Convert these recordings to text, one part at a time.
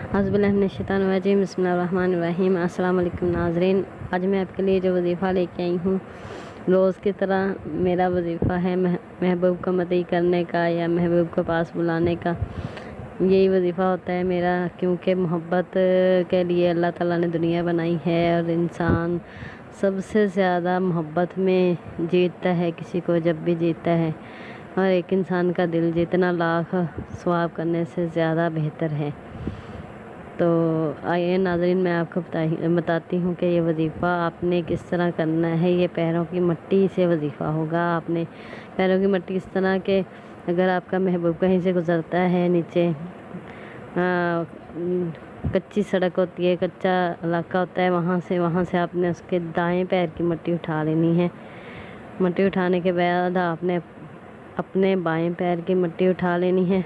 اعوذ باللہ من الشیطان الرجیم، بسم اللہ الرحمن الرحیم۔ السلام علیکم ناظرین، آج میں آپ کے لیے جو وظیفہ لے کے آئی ہوں، روز کی طرح میرا وظیفہ ہے محبوب کو مدعی کرنے کا یا محبوب کو پاس بلانے کا۔ یہی وظیفہ ہوتا ہے میرا، کیونکہ محبت کے لیے اللہ تعالیٰ نے دنیا بنائی ہے اور انسان سب سے زیادہ محبت میں جیتتا ہے کسی کو جب بھی جیتتا ہے، اور ایک انسان کا دل جتنا لاکھ ثواب کرنے سے زیادہ بہتر ہے۔ تو آئیے ناظرین، میں آپ کو بتاتی ہوں کہ یہ وظیفہ آپ نے کس طرح کرنا ہے۔ یہ پیروں کی مٹی سے وظیفہ ہوگا۔ آپ نے پیروں کی مٹی اس طرح کہ اگر آپ کا محبوب کہیں سے گزرتا ہے، نیچے کچی سڑک ہوتی ہے، کچا علاقہ ہوتا ہے، وہاں سے آپ نے اس کے دائیں پیر کی مٹی اٹھا لینی ہے۔ مٹی اٹھانے کے بعد آپ نے اپنے بائیں پیر کی مٹی اٹھا لینی ہے۔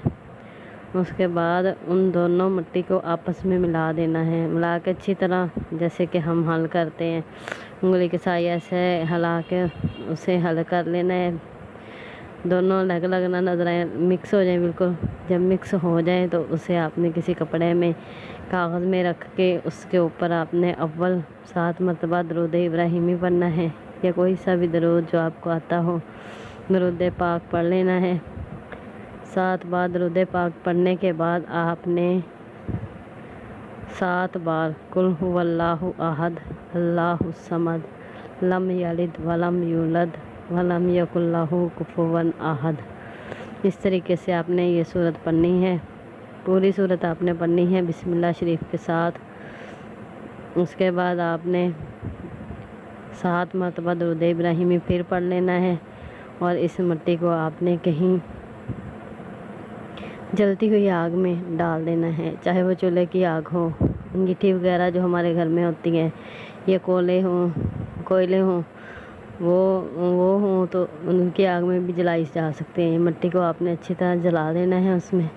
اس کے بعد ان دونوں مٹی کو آپس میں ملا دینا ہے، ملا کے اچھی طرح، جیسے کہ ہم حل کرتے ہیں انگلی کے سائے سے ہلا کے اسے حل کر لینا ہے۔ دونوں الگ الگ نہ نظر آئیں، مکس ہو جائیں بالکل۔ جب مکس ہو جائیں تو اسے آپ نے کسی کپڑے میں کاغذ میں رکھ کے اس کے اوپر آپ نے اول 7 مرتبہ درود ابراہیمی پڑھنا ہے، یا کوئی سا بھی درود جو آپ کو آتا ہو، درود پاک پڑھ لینا ہے۔ 7 بار درود پاک پڑھنے کے بعد آپ نے 7 بار قل هو اللہ احد اللہ الصمد لم یلد ولم یولد ولم یکن لہ کفوا احد، اس طریقے سے آپ نے یہ سورت پڑھنی ہے۔ پوری سورت آپ نے پڑھنی ہے بسم اللہ شریف کے ساتھ۔ اس کے بعد آپ نے 7 مرتبہ درود ابراہیمی پھر پڑھ لینا ہے، اور اس مٹی کو آپ نے کہیں جلتی ہوئی آگ میں ڈال دینا ہے، چاہے وہ چولہے کی آگ ہو، انگیٹھی وغیرہ جو ہمارے گھر میں ہوتی ہیں، یا کوئلے ہوں، وہ ہوں تو ان کی آگ میں بھی جلائی جا سکتے ہیں۔ مٹی کو آپ نے اچھی طرح جلا دینا ہے اس میں،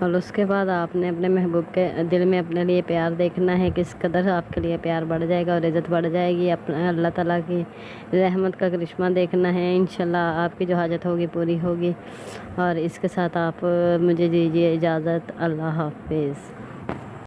اور اس کے بعد آپ نے اپنے محبوب کے دل میں اپنے لیے پیار دیکھنا ہے، کس قدر آپ کے لیے پیار بڑھ جائے گا اور عزت بڑھ جائے گی۔ اللہ تعالیٰ کی رحمت کا کرشمہ دیکھنا ہے، انشاءاللہ آپ کی جو حاجت ہوگی پوری ہوگی۔ اور اس کے ساتھ آپ مجھے دیجیے اجازت، اللہ حافظ۔